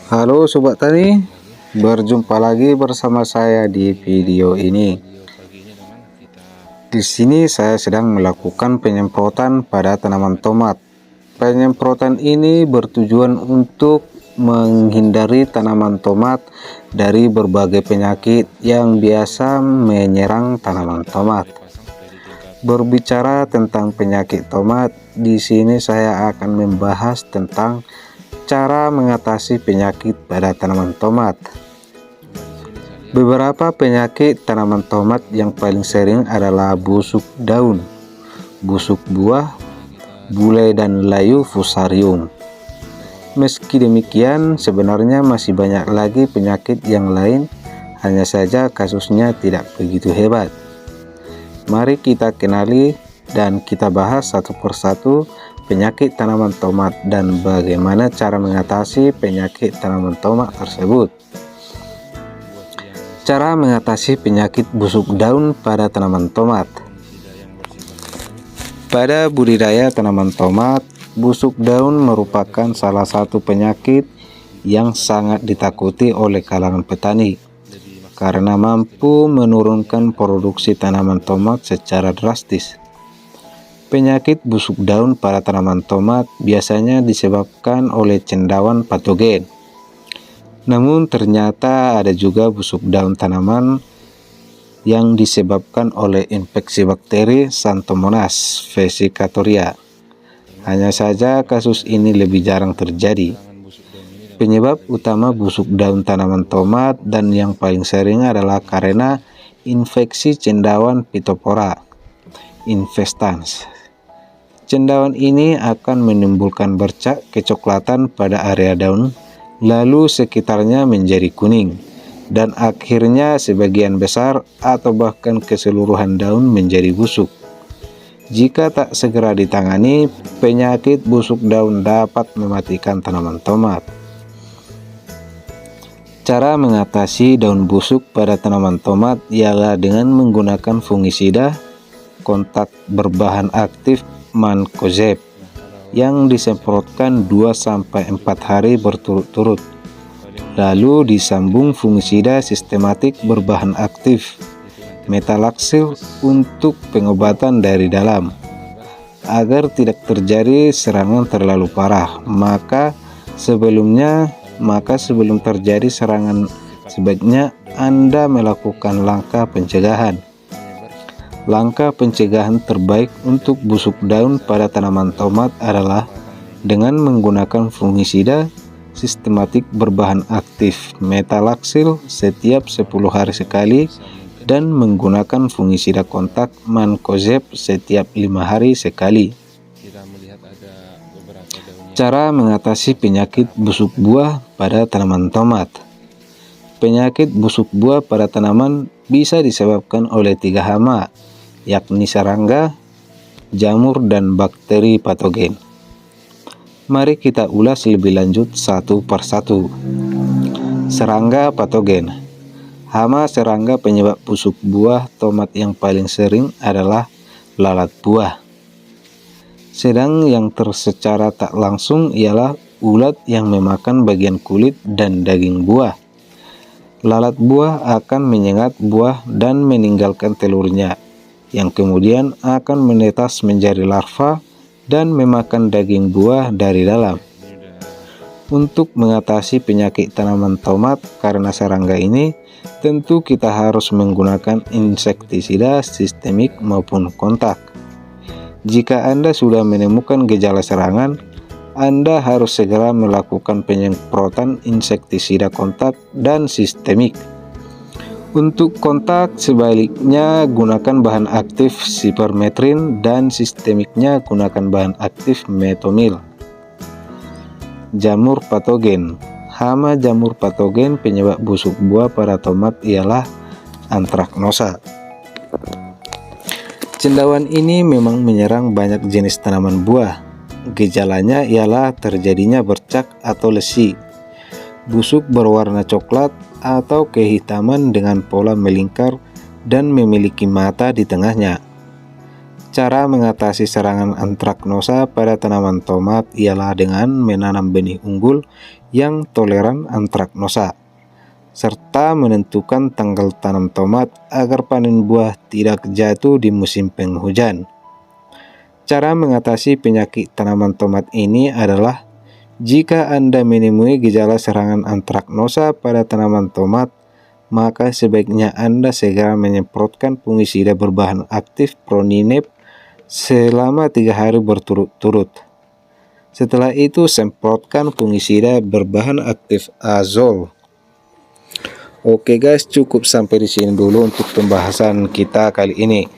Halo Sobat Tani, berjumpa lagi bersama saya di video ini. Di sini saya sedang melakukan penyemprotan pada tanaman tomat. Penyemprotan ini bertujuan untuk menghindari tanaman tomat dari berbagai penyakit yang biasa menyerang tanaman tomat. Berbicara tentang penyakit tomat, di sini saya akan membahas tentang cara mengatasi penyakit pada tanaman tomat. Beberapa penyakit tanaman tomat yang paling sering adalah busuk daun, busuk buah, bule dan layu fusarium. Meski demikian, sebenarnya masih banyak lagi penyakit yang lain, hanya saja kasusnya tidak begitu hebat. Mari kita kenali dan kita bahas satu persatu penyakit tanaman tomat dan bagaimana cara mengatasi penyakit tanaman tomat tersebut. Cara mengatasi penyakit busuk daun pada tanaman tomat. Pada budidaya tanaman tomat, busuk daun merupakan salah satu penyakit yang sangat ditakuti oleh kalangan petani karena mampu menurunkan produksi tanaman tomat secara drastis. Penyakit busuk daun pada tanaman tomat biasanya disebabkan oleh cendawan patogen. Namun ternyata ada juga busuk daun tanaman yang disebabkan oleh infeksi bakteri Xanthomonas vesicatoria. Hanya saja kasus ini lebih jarang terjadi. Penyebab utama busuk daun tanaman tomat dan yang paling sering adalah karena infeksi cendawan Phytophthora infestans. Cendawan ini akan menimbulkan bercak kecoklatan pada area daun, lalu sekitarnya menjadi kuning, dan akhirnya sebagian besar atau bahkan keseluruhan daun menjadi busuk. Jika tak segera ditangani, penyakit busuk daun dapat mematikan tanaman tomat. Cara mengatasi daun busuk pada tanaman tomat ialah dengan menggunakan fungisida kontak berbahan aktif mancozeb yang disemprotkan 2-4 hari berturut-turut, lalu disambung fungisida sistematik berbahan aktif metalaxyl untuk pengobatan dari dalam. Agar tidak terjadi serangan terlalu parah, maka sebelum terjadi serangan sebaiknya Anda melakukan langkah pencegahan. Langkah pencegahan terbaik untuk busuk daun pada tanaman tomat adalah dengan menggunakan fungisida sistematik berbahan aktif metalaxyl setiap 10 hari sekali dan menggunakan fungisida kontak mancozeb setiap 5 hari sekali. Cara mengatasi penyakit busuk buah pada tanaman tomat. Penyakit busuk buah pada tanaman bisa disebabkan oleh 3 hama, yakni serangga, jamur, dan bakteri patogen. Mari kita ulas lebih lanjut satu persatu. Serangga patogen. Hama serangga penyebab busuk buah tomat yang paling sering adalah lalat buah. Sedang yang secara tak langsung ialah ulat yang memakan bagian kulit dan daging buah. Lalat buah akan menyengat buah dan meninggalkan telurnya, yang kemudian akan menetas menjadi larva dan memakan daging buah dari dalam. Untuk mengatasi penyakit tanaman tomat karena serangga ini, tentu kita harus menggunakan insektisida sistemik maupun kontak. Jika Anda sudah menemukan gejala serangan, Anda harus segera melakukan penyemprotan insektisida kontak dan sistemik. Untuk kontak, sebaliknya gunakan bahan aktif sipermetrin dan sistemiknya gunakan bahan aktif metomil. Jamur patogen. Hama jamur patogen penyebab busuk buah pada tomat ialah Anthracnosa. Cendawan ini memang menyerang banyak jenis tanaman buah. Gejalanya ialah terjadinya bercak atau lesi, busuk berwarna coklat atau kehitaman dengan pola melingkar dan memiliki mata di tengahnya. Cara mengatasi serangan antraknosa pada tanaman tomat ialah dengan menanam benih unggul yang toleran antraknosa, serta menentukan tanggal tanam tomat agar panen buah tidak jatuh di musim penghujan. Cara mengatasi penyakit tanaman tomat ini adalah jika Anda menemui gejala serangan antraknosa pada tanaman tomat, maka sebaiknya Anda segera menyemprotkan fungisida berbahan aktif Proninep selama 3 hari berturut-turut. Setelah itu semprotkan fungisida berbahan aktif azol. Oke guys, cukup sampai di sini dulu untuk pembahasan kita kali ini.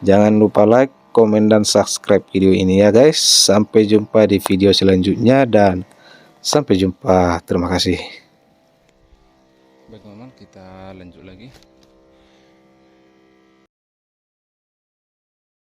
Jangan lupa like, komen, dan subscribe video ini ya guys. Sampai jumpa di video selanjutnya dan sampai jumpa. Terima kasih. Baik teman-teman, kita lanjut lagi.